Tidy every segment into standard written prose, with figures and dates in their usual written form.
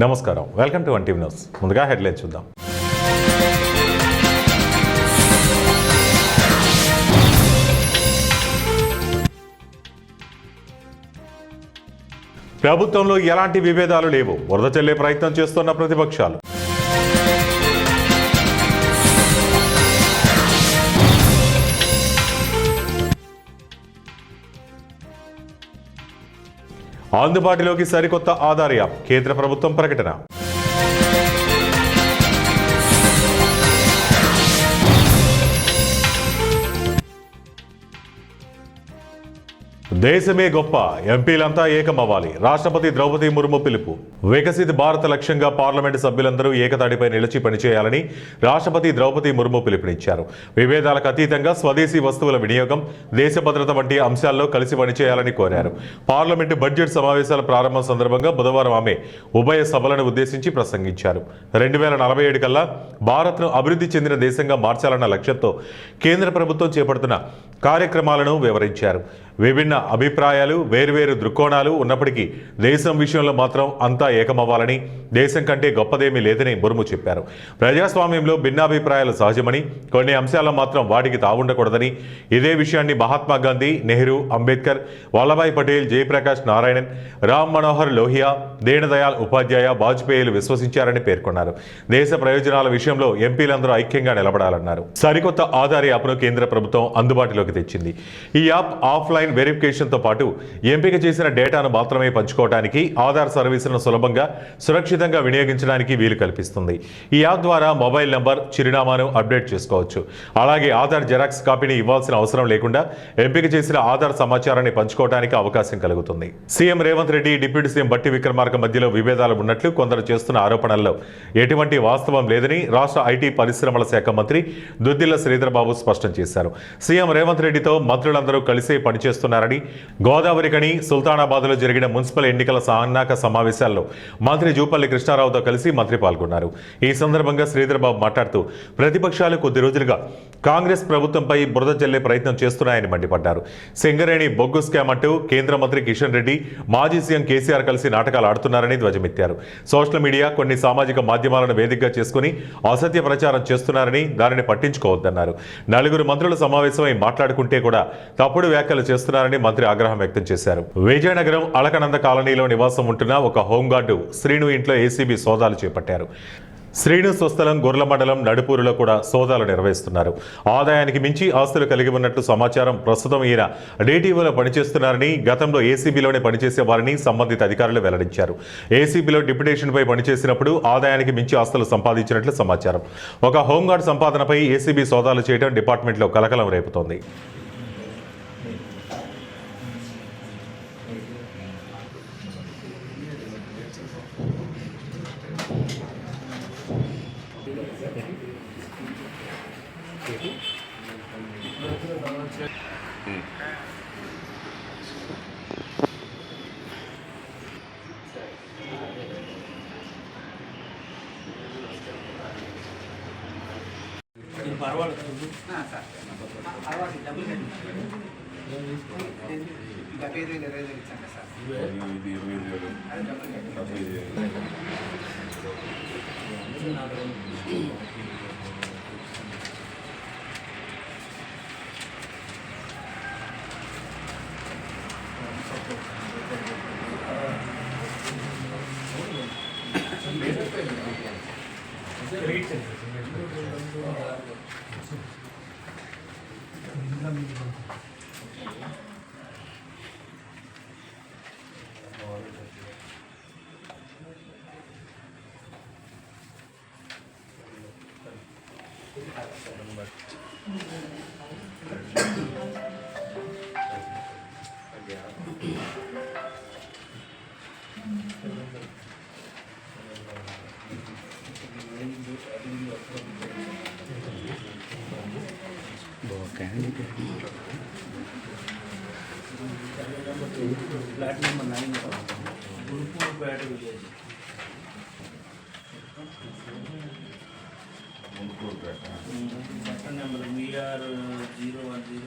నమస్కారం, welcome to 1 TV news. ముందుగా headlines చూద్దాం. ప్రభుత్వంలో ఎలాంటి విభేదాలు లేవు, వరద చెల్లే ప్రయత్నం చేస్తున్న ప్రతిపక్షాలు. అందుబాటులోకి సరికొత్త ఆధార్ యాప్, కేంద్ర ప్రభుత్వం ప్రకటన. దేశమే గొప్ప, ఎంపీలంతా ఏకమవ్వాలి, రాష్ట్రపతి ద్రౌపది ముర్ము పిలుపు. వికసిత భారత లక్ష్యంగా పార్లమెంటు సభ్యులందరూ ఏకతాటిపై నిలిచి పనిచేయాలని రాష్ట్రపతి ద్రౌపది ముర్ము పిలుపునిచ్చారు. విభేదాలకు అతీతంగా స్వదేశీ వస్తువుల వినియోగం, దేశ భద్రత వంటి అంశాల్లో కలిసి పనిచేయాలని కోరారు. పార్లమెంటు బడ్జెట్ సమావేశాల ప్రారంభం సందర్భంగా బుధవారం ఆమె ఉభయ సభలను ఉద్దేశించి ప్రసంగించారు. 2047 కల్లా భారత్ను అభివృద్ధి చెందిన దేశంగా మార్చాలన్న లక్ష్యంతో కేంద్ర ప్రభుత్వం చేపడుతున్న కార్యక్రమాలను వివరించారు. విభిన్న అభిప్రాయాలు, వేర్వేరు దృక్కోణాలు ఉన్నప్పటికీ దేశం విషయంలో మాత్రం అంతా ఏకమవ్వాలని, దేశం కంటే గొప్పదేమీ లేదని ముర్ము చెప్పారు. ప్రజాస్వామ్యంలో భిన్నాభిప్రాయాలు సహజమని, కొన్ని అంశాల్లో మాత్రం వాటికి తావుండకూడదని, ఇదే విషయాన్ని మహాత్మా గాంధీ, నెహ్రూ, అంబేద్కర్, వల్లభాయ్ పటేల్, జయప్రకాష్ నారాయణన్, రామ్ మనోహర్ లోహియా, దీనదయాళ్ ఉపాధ్యాయ, వాజ్పేయిలు విశ్వసించారని పేర్కొన్నారు. దేశ ప్రయోజనాల విషయంలో ఎంపీలందరూ ఐక్యంగా నిలబడాలన్నారు. సరికొత్త ఆధార్ యాప్ను కేంద్ర ప్రభుత్వం అందుబాటులోకి తెచ్చింది. ఈ యాప్ ఆఫ్లైన్ వెరిఫికేషన్తో పాటు ఎంపిక చేసిన డేటాను మాత్రమే పంచుకోవడానికి, ఆధార్ సర్వీసులను సులభంగా, సురక్షితంగా వినియోగించడానికి వీలు కల్పిస్తుంది. ఈ యాప్ ద్వారా మొబైల్ నంబర్, చిరునామాను అప్డేట్ చేసుకోవచ్చు. అలాగే ఆధార్ జెరాక్స్ కాపీని ఇవ్వాల్సిన అవసరం లేకుండా ఎంపిక చేసిన ఆధార్ సమాచారాన్ని పంచుకోవడానికి అవకాశం కలుగుతుంది. CM Revanth Reddy, deputy CM బట్టి విక్రమార్క మధ్యలో విభేదాలు ఉన్నట్లు కొందరు చేస్తున్న ఆరోపణల్లో ఎటువంటి వాస్తవం లేదని రాష్ట్ర ఐటీ పరిశ్రమల శాఖ మంత్రి దుద్దిల్ల శ్రీధర్బాబు స్పష్టం చేశారు. సీఎం రేవంత్ రెడ్డితో మంత్రులందరూ కలిసే పనిచేస్తున్నారని, గోదావరి కని సుల్తానాబాద్లో జరిగిన మున్సిపల్ ఎన్నికల సన్నాహక సమావేశాల్లో మంత్రి జూపల్లి కృష్ణారావుతో కలిసి మంత్రి పాల్గొన్నారు. ఈ సందర్భంగా శ్రీధర్బాబు మాట్లాడుతూ ప్రతిపక్షాలు కొద్ది రోజులుగా కాంగ్రెస్ ప్రభుత్వంపై బురద జల్లే ప్రయత్నం చేస్తున్నాయని మండిపడ్డారు. సింగరేణి బొగ్గు స్కామ్ అంటూ కేంద్ర మంత్రి కిషన్ రెడ్డి, మాజీ సీఎం కేసీఆర్ కలిసి నాటకాలు ఆడుతున్నారని ధ్వజమెత్తారు. సోషల్ మీడియా, కొన్ని సామాజిక మాధ్యమాలను వేదికగా చేసుకుని అసత్య ప్రచారం చేస్తున్నారని, దానిని పట్టించుకోవద్దన్నారు. నలుగురు మంత్రుల సమావేశమై మాట్లాడుకుంటే కూడా తప్పుడు వ్యాఖ్యలు చేస్తున్నారని మంత్రి ఆగ్రహం వ్యక్తం చేశారు. విజయనగరం అలకనంద కాలనీలో నివాసం ఉంటున్న ఒక హోంగార్డు శ్రీను ఇంట్లో ఏసీబీ సోదాలు చేపట్టారు. శ్రీను స్వస్థలం గొర్ల మండలం నడుపూరులో కూడా సోదాలు నిర్వహిస్తున్నారు. ఆదాయానికి మించి ఆస్తులు కలిగి ఉన్నట్లు సమాచారం. ప్రస్తుతం ఈయన డీటీఓలో పనిచేస్తున్నారని, గతంలో ఏసీబీలోనే పనిచేసేవారని సంబంధిత అధికారులు వెల్లడించారు. ఏసీబీలో డిప్యుటేషన్పై పనిచేసినప్పుడు ఆదాయానికి మించి ఆస్తులు సంపాదించినట్లు సమాచారం. ఒక హోంగార్డ్ సంపాదనపై ఏసీబీ సోదాలు చేయడం డిపార్ట్మెంట్లో కలకలం రేపుతోంది. Flat number 9 Gurupur bat village button number VR 010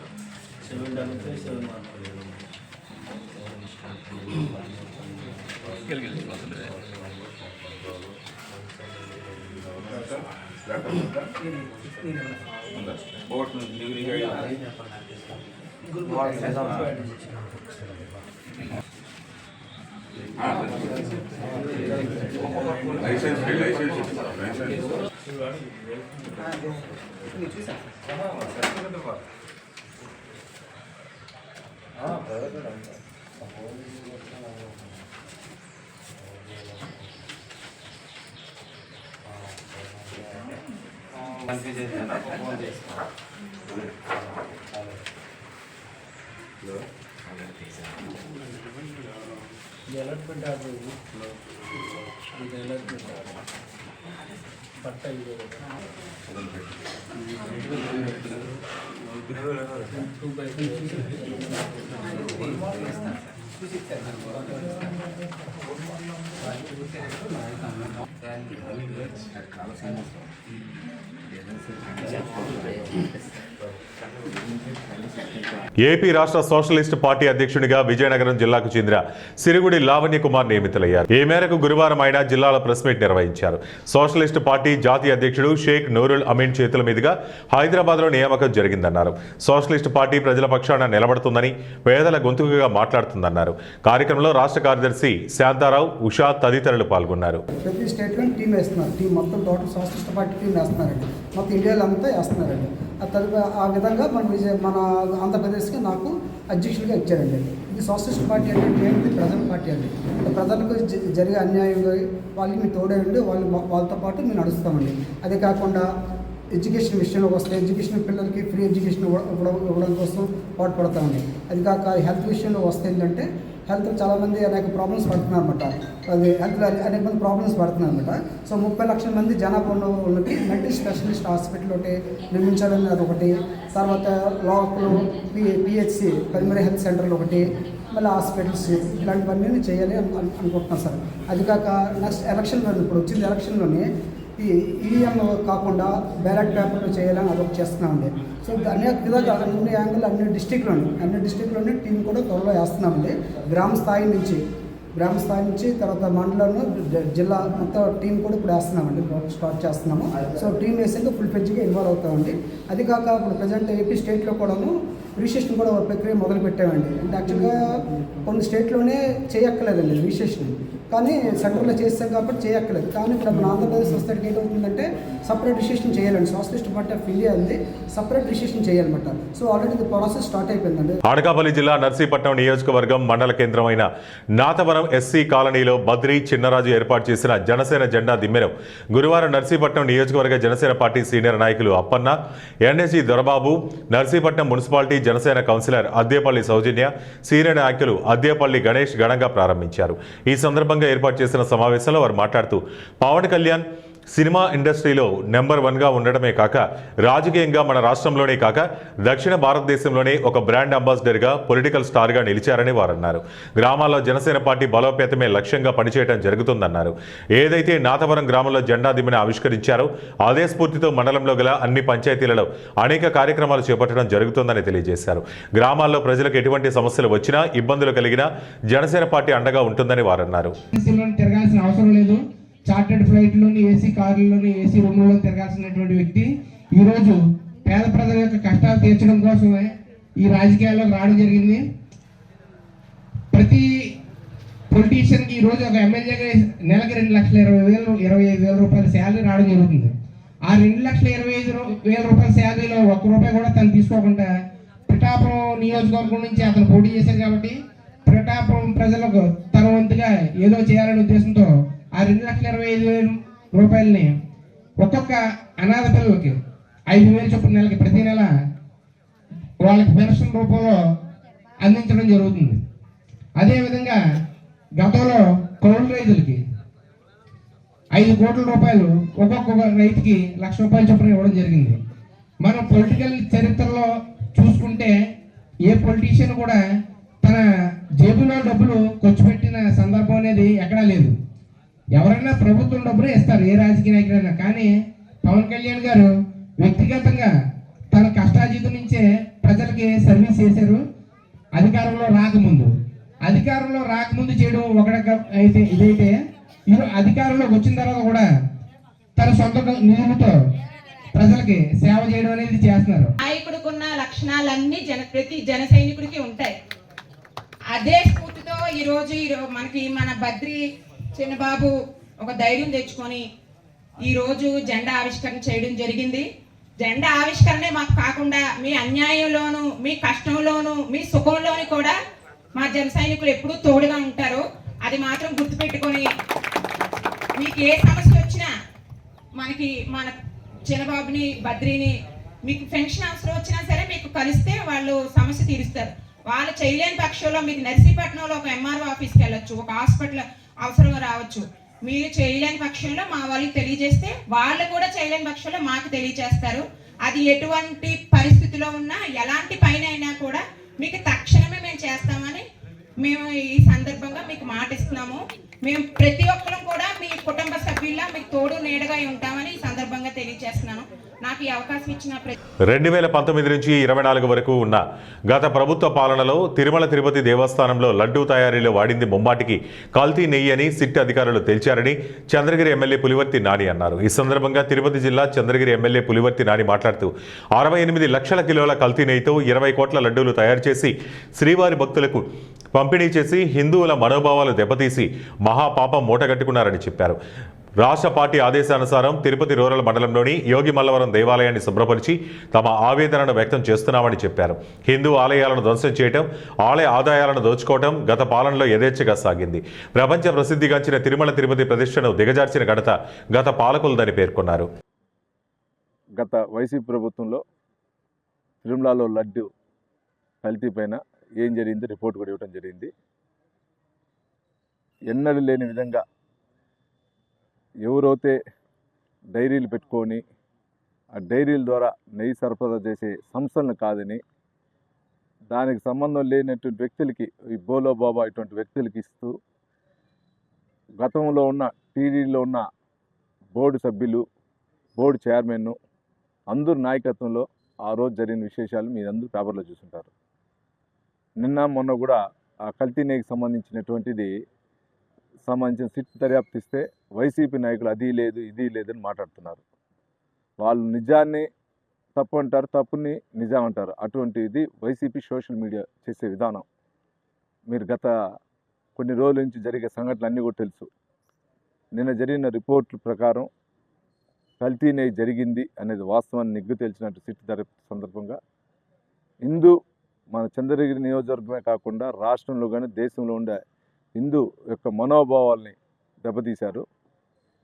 733 714 allotment order ఇది అలాట్మెంట్ ఆర్డర్ పట్ట ఇది 2/2 ఏపీ రాష్ట్ర సోషలిస్ట్ పార్టీ అధ్యక్షునిగా విజయనగరం జిల్లాకు చెందిన సిరుగుడి లావణ్య కుమార్ నియమితులయ్యారు. ఈ మేరకు గురువారం ఆయన జిల్లాలో ప్రెస్ మీట్ నిర్వహించారు. సోషలిస్ట్ పార్టీ జాతీయ అధ్యక్షుడు షేక్ నూరుల్ అమీన్ చేతుల మీదుగా హైదరాబాద్లో నియామకం జరిగిందన్నారు. సోషలిస్ట్ పార్టీ ప్రజల పక్షాన నిలబడుతుందని, పేదల గొంతుకగా మాట్లాడుతుందన్నారు. కార్యక్రమంలో రాష్ట్ర కార్యదర్శి శాంతారావు, ఉషా తదితరులు పాల్గొన్నారు. ప్రతి స్టేట్లో టీం వేస్తున్నారు. టీం మొత్తం టోటల్ సోషలిస్ట్ పార్టీ టీం వేస్తున్నారండి. మొత్తం ఇండియాలో అంతా వేస్తున్నారండి. ఆ విధంగా మన ఆంధ్రప్రదేశ్కి నాకు అధ్యక్షుడిగా ఇచ్చారండి. ఇది సోషలిస్ట్ పార్టీ అంటే ఏంటి? ప్రజల పార్టీ అండి. ప్రజలకు జరిగే అన్యాయంగా వాళ్ళకి మేము తోడే ఉండి వాళ్ళతో పాటు మేము నడుస్తామండి. అదే కాకుండా ఎడ్యుకేషన్ విషయంలోకి వస్తే ఎడ్యుకేషన్ పిల్లలకి ఫ్రీ ఎడ్యుకేషన్ ఇవ్వడం కోసం పాటుపడతామండి. అది కాక హెల్త్ విషయంలో వస్తే ఏంటంటే హెల్త్ చాలామంది అనేక ప్రాబ్లమ్స్ పడుతున్నారు అనమాట. అది హెల్త్లో అనేక మంది ప్రాబ్లమ్స్ పడుతున్నారు అనమాట. సో 30 లక్షల మంది జనాభా ఉన్న వాళ్ళకి మల్టీ స్పెషలిస్ట్ హాస్పిటల్ ఒకటి నిర్మించాలని అదొకటి, తర్వాత లోకల్ పిహెచ్సి ప్రైమరీ హెల్త్ సెంటర్లు ఒకటి, మళ్ళీ హాస్పిటల్స్ ఇలాంటివన్నీ చేయాలి అనుకుంటున్నాను సార్. అది కాక నెక్స్ట్ ఎలక్షన్లో ఇప్పుడు వచ్చింది ఎలక్షన్లోనే ఈ ఈవీఎం కాకుండా బ్యాలెట్ పేపర్లు చేయాలని అదొకటి చేస్తున్నామండి. సో అనేక విధాలుగా అన్ని యాంగిల్ అన్ని డిస్టిక్లోని టీం కూడా త్వరలో వేస్తున్నామండి. గ్రామ స్థాయి నుంచి తర్వాత మండలంలో జిల్లా మొత్తం టీం కూడా ఇప్పుడు వేస్తున్నామండి, స్టార్ట్ చేస్తున్నాము. సో టీం వేసేందుకు ఫుల్ ఫ్లెడ్జ్గా ఇన్వాల్వ్ అవుతామండి. అది కాక ఇప్పుడు ప్రజెంట్ ఏపీ స్టేట్లో కూడాను రిజిస్ట్రేషన్ కూడా ప్రక్రియ మొదలు పెట్టామండి. అంటే యాక్చువల్గా కొన్ని స్టేట్లోనే చేయక్కర్లేదండి రిజిస్ట్రేషన్, కానీ సెంటర్లో చేస్తాం కాబట్టి చేయక్కర్లేదు. కానీ ఇప్పుడు మన ఆంధ్రప్రదేశ్ వస్తేకి ఏంటవుతుందంటే సపరేట్ రిజిస్ట్రేషన్ చేయాలండి. సోషలిస్ట్ పార్టీ ఆఫ్ ఇండియా ఉంది, సపరేట్ రిజిస్ట్రేషన్ చేయాలన్నమాట. సో ఆల్రెడీ ఇది ప్రాసెస్ స్టార్ట్ అయిపోయిందండి. అనకాపల్లి జిల్లా నర్సీపట్నం నియోజకవర్గం మండల కేంద్రమైన నాతవరం ఎస్సీ కాలనీలో బద్రీ చిన్నరాజు ఏర్పాటు చేసిన జనసేన జెండా దిమ్మెను గురువారం నర్సీపట్నం నియోజకవర్గ జనసేన పార్టీ సీనియర్ నాయకులు Appanna, NSG Dorababu, Narsipatnam municipality Janasena councillor Addepalli Soujanya, senior నాయకులు అద్దేపల్లి గణేష్ ఘనంగా ప్రారంభించారు. ఈ సందర్భంగా ఏర్పాటు చేసిన సమావేశంలో వారు మాట్లాడుతూ పవన్ కళ్యాణ్ సినిమా ఇండస్ట్రీలో నెంబర్ 1గా ఉండడమే కాక రాజకీయంగా మన రాష్ట్రంలోనే కాక దక్షిణ భారతదేశంలోనే ఒక బ్రాండ్ అంబాసిడర్గా, పొలిటికల్ స్టార్గా నిలిచారని వారు అన్నారు. గ్రామాల్లో జనసేన పార్టీ బలోపేతమే లక్ష్యంగా పనిచేయడం జరుగుతుందన్నారు. ఏదైతే నాతవరం గ్రామంలో జెండా దిమ్మెను ఆవిష్కరించారో అదే స్ఫూర్తితో మండలంలో గల అన్ని పంచాయతీలలో అనేక కార్యక్రమాలు చేపట్టడం జరుగుతుందని తెలియజేశారు. గ్రామాల్లో ప్రజలకు ఎటువంటి సమస్యలు వచ్చినా, ఇబ్బందులు కలిగినా జనసేన పార్టీ అండగా ఉంటుందని వారు అన్నారు. చార్టెడ్ ఫ్లైట్లోని, ఏసీ కార్లలోని, ఏసీ రూమ్లలో తిరగాల్సినటువంటి వ్యక్తి ఈరోజు పేద ప్రజల యొక్క కష్టాలు తీర్చడం కోసమే ఈ రాజకీయాల్లోకి రావడం జరిగింది. ప్రతి పొలిటీషియన్కి ఈరోజు ఒక ఎమ్మెల్యేగా నెలకి 2,20,000 రూపాయల శాలరీ రావడం జరుగుతుంది. ఆ 2,25,000 రూపాయల శాలరీలో ₹1 కూడా తను తీసుకోకుండా పిఠాపురం నియోజకవర్గం నుంచి అతను పోటీ చేశారు కాబట్టి పిఠాపురం ప్రజలకు తన వంతుగా ఏదో చేయాలనే ఉద్దేశంతో ఆ 2,25,000 రూపాయలని ఒక్కొక్క అనాథ పిల్లలకి 5,000 చొప్పున నెలకి ప్రతి నెల వాళ్ళకి పెన్షన్ రూపంలో అందించడం జరుగుతుంది. అదేవిధంగా గతంలో కౌలు రైతులకి 5 కోట్ల రూపాయలు ఒక్కొక్క రైతుకి ₹1,00,000 చొప్పున ఇవ్వడం జరిగింది. మనం పొలిటికల్ చరిత్రలో చూసుకుంటే ఏ పొలిటీషియన్ కూడా తన జేబులో డబ్బులు ఖర్చు పెట్టిన సందర్భం అనేది ఎక్కడా లేదు. ఎవరైనా ప్రభుత్వం డబ్బులు ఇస్తారు, ఏ రాజకీయ నాయకుడైనా. కానీ పవన్ కళ్యాణ్ గారు వ్యక్తిగతంగా తన కష్టాజీతం నుంచే ప్రజలకి సర్వీస్ చేశారు. అధికారంలో రాకముందు అధికారంలో రాకముందు చేయడం ఒకటి అయితే ఇదైతే ఈరోజు అధికారంలోకి వచ్చిన తర్వాత కూడా తన సొంత నిధులతో ప్రజలకి సేవ చేయడం అనేది చేస్తున్నారు. నాయకుడికున్న లక్షణాలన్నీ ప్రతి జన సైనికుడికి ఉంటాయి. అదే స్ఫూర్తితో ఈరోజు మనకి మన బద్రి చిన్నబాబు ఒక ధైర్యం తెచ్చుకొని ఈరోజు జెండా ఆవిష్కరణ చేయడం జరిగింది. జెండా ఆవిష్కరణే మాకు కాకుండా మీ అన్యాయంలోను, మీ కష్టంలోను, మీ సుఖంలోని కూడా మా జన సైనికులు ఎప్పుడూ తోడుగా ఉంటారు. అది మాత్రం గుర్తుపెట్టుకొని మీకు ఏ సమస్య వచ్చినా మనకి మన చిన్నబాబుని బద్రిని మీకు పెన్షన్ అవసరం వచ్చినా సరే మీకు కలిస్తే వాళ్ళు సమస్య తీరుస్తారు. వాళ్ళు చేయలేని పక్షంలో మీకు నర్సీపట్నంలో ఒక ఎంఆర్ఓ ఆఫీస్కి వెళ్ళొచ్చు, ఒక హాస్పిటల్ అవసరం రావచ్చు. మీరు చేయలేని పక్షంలో మా వాళ్ళకి తెలియజేస్తే వాళ్ళు కూడా చేయలేని పక్షంలో మాకు తెలియజేస్తారు. అది ఎటువంటి పరిస్థితిలో ఉన్నా ఎలాంటి పైన అయినా కూడా మీకు తక్షణమే మేము చేస్తామని మేము ఈ సందర్భంగా మీకు మాట ఇస్తున్నాము. మేము ప్రతి ఒక్కరం కూడా మీ కుటుంబ సభ్యుల్లా మీకు తోడు నీడగా ఉంటామని ఈ సందర్భంగా తెలియజేస్తున్నాను. నాకు ఈ అవకాశం ఇచ్చిన 2019 నుంచి 24 వరకు ఉన్న గత ప్రభుత్వ పాలనలో తిరుమల తిరుపతి దేవస్థానంలో లడ్డూ తయారీలో వాడింది ముమ్మాటికి కల్తీ నెయ్యి అని సిట్ అధికారులు తేల్చారని చంద్రగిరి ఎమ్మెల్యే పులివర్తి నాని అన్నారు. ఈ సందర్భంగా తిరుపతి జిల్లా చంద్రగిరి ఎమ్మెల్యే పులివర్తి నాని మాట్లాడుతూ 68 లక్షల కిలోల కల్తీ నెయ్యితో 20 కోట్ల లడ్డూలు తయారు చేసి శ్రీవారి భక్తులకు పంపిణీ చేసి హిందువుల మనోభావాలు దెబ్బతీసి మహాపాపం మూటగట్టుకున్నారని చెప్పారు. రాష్ట్ర పార్టీ ఆదేశానుసారం తిరుపతి రూరల్ మండలంలోని యోగి మల్లవరం దేవాలయాన్ని శుభ్రపరిచి తమ ఆవేదనను వ్యక్తం చేస్తున్నామని చెప్పారు. హిందూ ఆలయాలను ధ్వంసం చేయడం, ఆలయ ఆదాయాలను దోచుకోవడం గత పాలనలో యథేచ్ఛగా సాగింది. ప్రపంచ ప్రసిద్ధిగాంచిన తిరుమల తిరుపతి ప్రతిష్టను దిగజార్చిన ఘనత గత పాలకులదని పేర్కొన్నారు. గత వైసీపీ ప్రభుత్వంలో తిరుమలలో లడ్డు కల్తీ పైన ఏం జరిగింది రిపోర్ట్ కూడా ఇవ్వడం జరిగింది. ఎన్నడూ లేని విధంగా ఎవరైతే డైరీలు పెట్టుకొని ఆ డైరీల ద్వారా నెయ్యి సరఫరా చేసే సంస్థలను కాదని దానికి సంబంధం లేనటువంటి వ్యక్తులకి ఈ బోలో బాబా ఇటువంటి వ్యక్తులకి ఇస్తూ గతంలో ఉన్న టీడీలో ఉన్న బోర్డు సభ్యులు, బోర్డు చైర్మన్ అందరు నాయకత్వంలో ఆ రోజు జరిగిన విశేషాలు మీరందరూ పేపర్లో చూసుంటారు. నిన్న మొన్న కూడా ఆ కల్తీ నెయ్యికి సంబంధించిన సిట్ దర్యాప్తు ఇస్తే వైసీపీ నాయకులు అది లేదు ఇది లేదని మాట్లాడుతున్నారు. వాళ్ళు నిజాన్ని తప్పు అంటారు, తప్పుని నిజం అంటారు. అటువంటిది వైసీపీ సోషల్ మీడియా చేసే విధానం. మీరు గత కొన్ని రోజుల నుంచి జరిగే సంఘటనలు అన్నీ కూడా తెలుసు. నిన్న జరిగిన రిపోర్ట్ల ప్రకారం కల్తీ నెయ్యి జరిగింది అనేది వాస్తవాన్ని నిగ్గు తేల్చినట్టు సిట్ దర్యాప్తు సందర్భంగా మన చంద్రగిరి నియోజకవర్గమే కాకుండా రాష్ట్రంలో కానీ దేశంలో ఉండే హిందూ యొక్క మనోభావాల్ని దెబ్బతీశారు.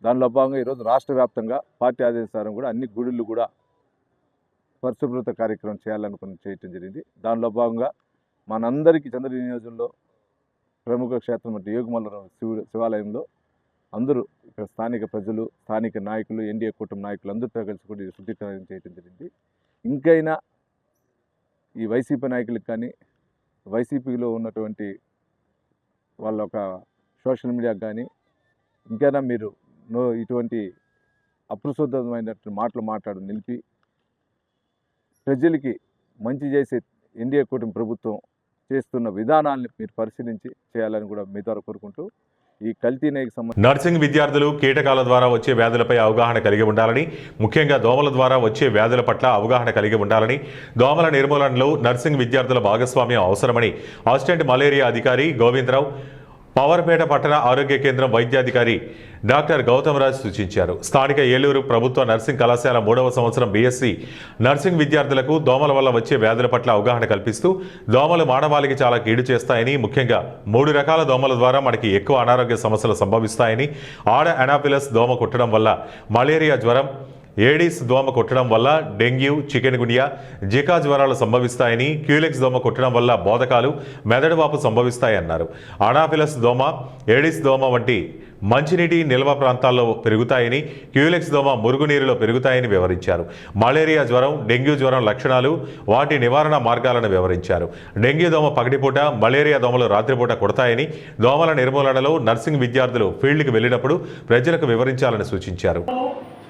దానిలో భాగంగా ఈరోజు రాష్ట్ర వ్యాప్తంగా పార్టీ ఆదేశానుసారం కూడా అన్ని గుడులు కూడా పరిశుభ్రత కార్యక్రమం చేయటం జరిగింది. దానిలో భాగంగా మనందరికీ చంద్రగిరి నియోజకంలో ప్రముఖ క్షేత్రం అంటే యోగిమల్లవరం శివాలయంలో అందరూ ఇక్కడ స్థానిక ప్రజలు, స్థానిక నాయకులు, ఎన్డీఏ కూటమి నాయకులు అందరితో కలిసి కూడా శుద్ధీకరణ చేయడం జరిగింది. ఇంకైనా ఈ వైసీపీ నాయకులకు కానీ వైసీపీలో ఉన్నటువంటి వాళ్ళ ఒక సోషల్ మీడియాకి కానీ ఇంకైనా మీరు ఇటువంటి అప్రశుద్ధమైనటువంటి మాటలు మాట్లాడి నిలిపి ప్రజలకి మంచి చేసే ఎన్డీఏ కూటమి ప్రభుత్వం చేస్తున్న విధానాలను మీరు పరిశీలించి చేయాలని కూడా మీ ద్వారా కోరుకుంటూ ఈ కల్తీ నెయ్యికి సంబంధించి నర్సింగ్ విద్యార్థులు కీటకాల ద్వారా వచ్చే వ్యాధులపై అవగాహన కలిగి ఉండాలని, ముఖ్యంగా దోమల ద్వారా వచ్చే వ్యాధుల పట్ల అవగాహన కలిగి ఉండాలని, దోమల నిర్మూలనలో నర్సింగ్ విద్యార్థుల భాగస్వామ్యం అవసరమని అసిస్టెంట్ మలేరియా అధికారి గోవిందరావు, పవర్పేట పట్టణ ఆరోగ్య కేంద్రం వైద్యాధికారి డాక్టర్ గౌతమరాజ్ సూచించారు. స్థానిక ఏలూరు ప్రభుత్వ నర్సింగ్ కళాశాల 3వ సంవత్సరం బీఎస్సీ నర్సింగ్ విద్యార్థులకు దోమల వల్ల వచ్చే వ్యాధుల పట్ల అవగాహన కల్పిస్తూ దోమలు మానవాళికి చాలా కీడు చేస్తాయని, ముఖ్యంగా 3 రకాల దోమల ద్వారా మనకి ఎక్కువ అనారోగ్య సమస్యలు సంభవిస్తాయని, ఆడ అనాఫిలస్ దోమ కుట్టడం వల్ల మలేరియా జ్వరం, ఏడిస్ దోమ కొట్టడం వల్ల డెంగ్యూ, చికెన్ గునియా, జికా జ్వరాలు సంభవిస్తాయని, క్యూలెక్స్ దోమ కొట్టడం వల్ల బోధకాలు, మెదడువాపు సంభవిస్తాయన్నారు. అనాఫిలస్ దోమ, ఏడిస్ దోమ వంటి మంచినీటి నిల్వ ప్రాంతాల్లో పెరుగుతాయని, క్యూలెక్స్ దోమ మురుగునీరులో పెరుగుతాయని వివరించారు. మలేరియా జ్వరం, డెంగ్యూ జ్వరం లక్షణాలు, వాటి నివారణ మార్గాలను వివరించారు. డెంగ్యూ దోమ పగటిపూట, మలేరియా దోమలు రాత్రిపూట కొడతాయని, దోమల నిర్మూలనలో నర్సింగ్ విద్యార్థులు ఫీల్డ్కి వెళ్ళినప్పుడు ప్రజలకు వివరించాలని సూచించారు.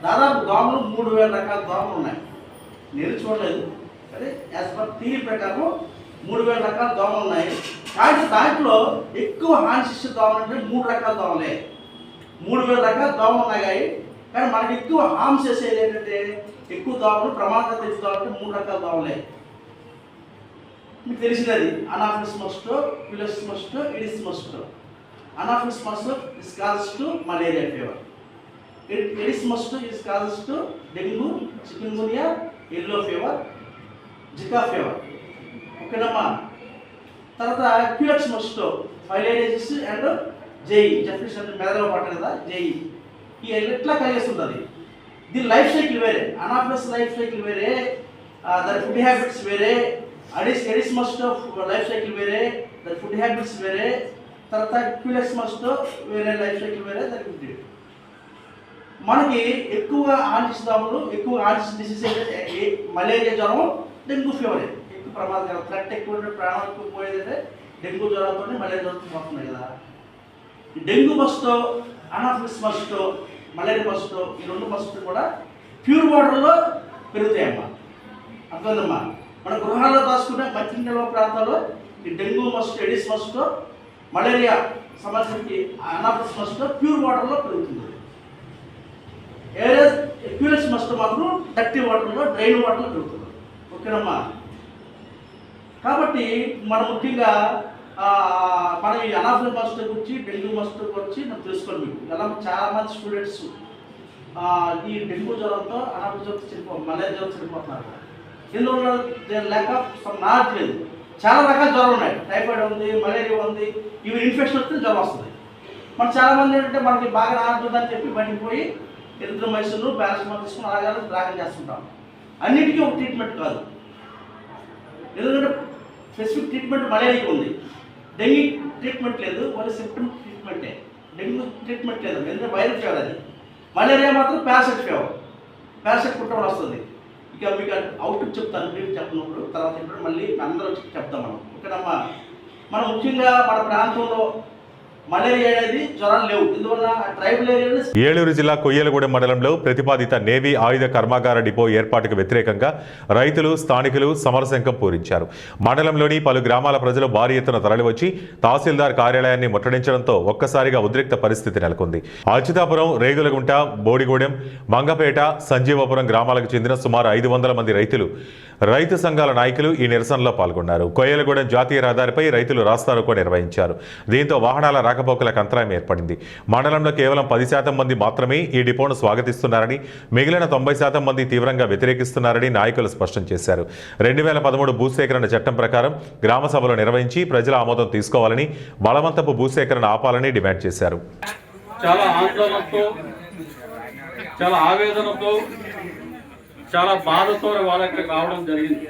దాదాపు దోమలు 3000 రకాల దోమలు ఉన్నాయి. నేను చూడలేదు, సరే యాజ్ పర్ థియరీ ప్రకారం 3000 రకాల దోమలు ఉన్నాయి. కానీ దాంట్లో ఎక్కువ హాని చేసే దోమలు అంటే 3 రకాల దోమలే. 3000 రకాల దోమలు ఉన్నాయి. కానీ మనకి ఎక్కువ హామ్ చేసేది ఏంటంటే ఎక్కువ దోమలు ప్రమాదం తెచ్చే దోమలు అంటే 3 రకాల దోమలే. మీకు తెలిసినది anopheles mosquito, culex mosquito, aedes mosquito. Anopheles mosquito is causes to malaria fever. Aedes mosquito is causes to dengue, chikungunya, yellow fever, Zika fever. ఓకేనమ్మా. తర్వాత culex mosquito filariasis and JE, జెఫ్రీస్ అంటే మెదడులో పట్ట కదా జేఈ. ఈ ఎట్లా కలిగిస్తుంటుంది. దీని లైఫ్ సైకిల్ వేరే, అనాఫిలిస్ లైఫ్ సైకిల్ వేరే, దాని ఫుడ్ హ్యాబిట్స్ వేరే, ఎడిస్ మస్కిటో లైఫ్ సైకిల్ వేరే, దాని ఫుడ్ హ్యాబిట్స్ వేరే. తర్వాత క్యులెక్స్ మస్కిటో వేరే లైఫ్ సైకిల్ వేరే, దానికి ఫుడ్. మనకి ఎక్కువగా ఆర్జిస్తాములు, ఎక్కువ ఆర్జిస్ డిసీజ్ అంటే మలేరియా జ్వరం, డెంగ్యూ ఫీవరే ఎక్కువ ప్రమాదకరం. థ్రెట్ ఎక్కువ ఉంటే ప్రాణం ఎక్కువ పోయేదంటే డెంగ్యూ జ్వరంతో మలేరియా జ్వరంతో పోతున్నాయి కదా. Dengue mosquito, anopheles mosquito, malaria mosquito, ఈ 2 మస్కిటో కూడా ప్యూర్ వాటర్లో పెరుగుతాయమ్మా. అర్థమైందమ్మా. మన గృహాల్లో దాచుకుంటే మంచినీళ్ళ ప్రాంతాల్లో ఈ dengue mosquito, Aedes mosquito, malaria సమస్యకి అనాఫిలిస్ మస్కిటో ప్యూర్ వాటర్లో పెరుగుతుంది. ఏరియస్ క్యులెక్స్ మస్కిటో మాత్రం డర్టీ వాటర్లో, డ్రైన్ వాటర్లో పెరుగుతుంది. ఓకేనమ్మా. కాబట్టి మనం ముఖ్యంగా మనం ఈ అనాఫిలిస్ మస్కిటో గురించి, డెంగ్యూ మస్కిటో గురించి మనం తెలుసుకోండి. మీకు ఎలా చాలామంది స్టూడెంట్స్ ఈ డెంగ్యూ జ్వరంతో, అనాఫిలిస్ జ్వరంతో మలేరియా జ్వరం చనిపోతున్నారు. ఇందులో ల్యాక్ ఆఫ్ సమ్ నాలెడ్జ్ లేదు. చాలా రకాల జ్వరం ఉన్నాయి. టైఫాయిడ్ ఉంది, మలేరియా ఉంది. ఇవి ఇన్ఫెక్షన్ వస్తే జ్వరం వస్తుంది. మనం చాలామంది ఏంటంటే మనకి బాగా నాలెడ్జ్ ఉందని చెప్పి బయటికి పోయి ఎరిథ్రోమైసిన్, పారాసిటమాల్ తీసుకుని అలాగే డ్రాగన్ చేస్తుంటాం. అన్నిటికీ ఒక ట్రీట్మెంట్ కాదు. ఎందుకంటే స్పెసిఫిక్ ట్రీట్మెంట్ మలేరియాకి ఉంది, డెంగ్యూ ట్రీట్మెంట్ లేదు. ఓన్లీ సిమ్టమ్ ట్రీట్మెంటే. డెంగ్యూ ట్రీట్మెంట్ లేదు, ఎందుకంటే వైరల్ ఫీవర్ అది. మలేరియా మాత్రం పారాసైట్ ఫీవర్, పారాసైట్ కుట్టడం వస్తుంది. ఇక మీకు అవుట్పుట్ చెప్తాను, బ్రీఫ్ చెప్పినప్పుడు. తర్వాత ఇప్పుడు మళ్ళీ అందరూ చెప్తాం మనం. ఓకేనమ్మా. మనం ముఖ్యంగా మన ప్రాంతంలో మలేరియా అనేది జ్వరాలు లేవు. ఇందువల్ల ట్రైబల్ ఏరియాలో ఏలూరు జిల్లా కొయ్యలగూడెం మండలంలో ప్రతిపాదిత నేవీ ఆయుధ కర్మాగార డిపో ఏర్పాటుకు వ్యతిరేకంగా రైతులు, స్థానికులు సమరశంఖం పూరించారు. మండలంలోని పలు గ్రామాల ప్రజలు భారీ ఎత్తున తరలివచ్చి తహసీల్దార్ కార్యాలయాన్ని ముట్టడించడంతో ఒక్కసారిగా ఉద్రిక్త పరిస్థితి నెలకొంది. అచ్యుతాపురం, రేగులగుంట, బోడిగూడెం, మంగపేట, సంజీవపురం గ్రామాలకు చెందిన సుమారు 500 మంది రైతు సంఘాల నాయకులు ఈ నిరసనలో పాల్గొన్నారు. కొయ్యలగూడెం జాతీయ రహదారిపై రైతులు రాస్తారోకో నిర్వహించారు. దీంతో వాహనాల రాకపోకలకు అంతరాయం ఏర్పడింది. మండలంలో కేవలం 10% మంది మాత్రమే ఈ డిపోను స్వాగతిస్తున్నారని, మిగిలిన 90% మంది తీవ్రంగా వ్యతిరేకిస్తున్నారని నాయకులు స్పష్టం చేశారు. 2013 భూసేకరణ చట్టం ప్రకారం గ్రామ సభలు నిర్వహించి ప్రజల ఆమోదం తీసుకోవాలని, బలవంతపు భూసేకరణ ఆపాలని డిమాండ్ చేశారు. చాలా ఆందోళనతో, చాలా ఆవేదనతో, చాలా బాధతో వాళ్ళ ఇక్కడికి రావడం జరిగింది.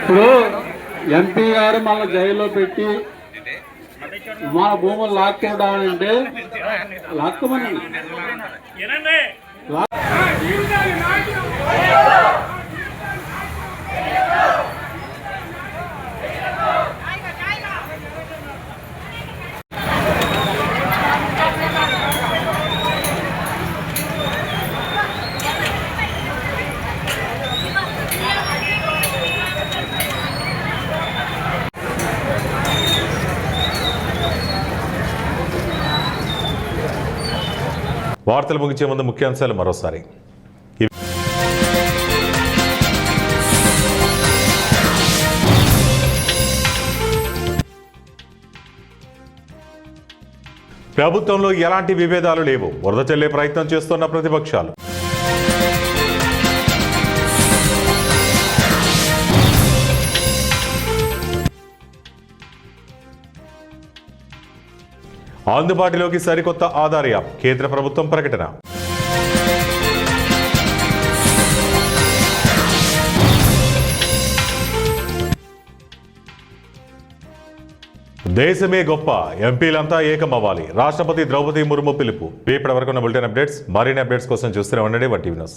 ఇప్పుడు ఎంపీ గారు మళ్ళీ జైల్లో పెట్టి మన భూములు లాక్కోవడాలంటే లాక్కోమని వార్తలు ముగించే ముందు ముఖ్యాంశాలు మరోసారి. ప్రభుత్వంలో ఎలాంటి విభేదాలు లేవు, వరద చెల్లే ప్రయత్నం చేస్తున్న ప్రతిపక్షాలు. అందుబాటులోకి సరికొత్త ఆధార్ యాప్, కేంద్ర ప్రభుత్వం ప్రకటన. దేశమే గొప్ప, ఎంపీలంతా ఏకమవ్వాలి. రాష్ట్రపతి ద్రౌపది ముర్ము పిలుపు. ఇప్పటి వరకు ఉన్న బులెటిన్ అప్డేట్స్. మరిన్ని అప్డేట్స్ కోసం చూస్తూనే ఉండండి వన్ టీవీ న్యూస్.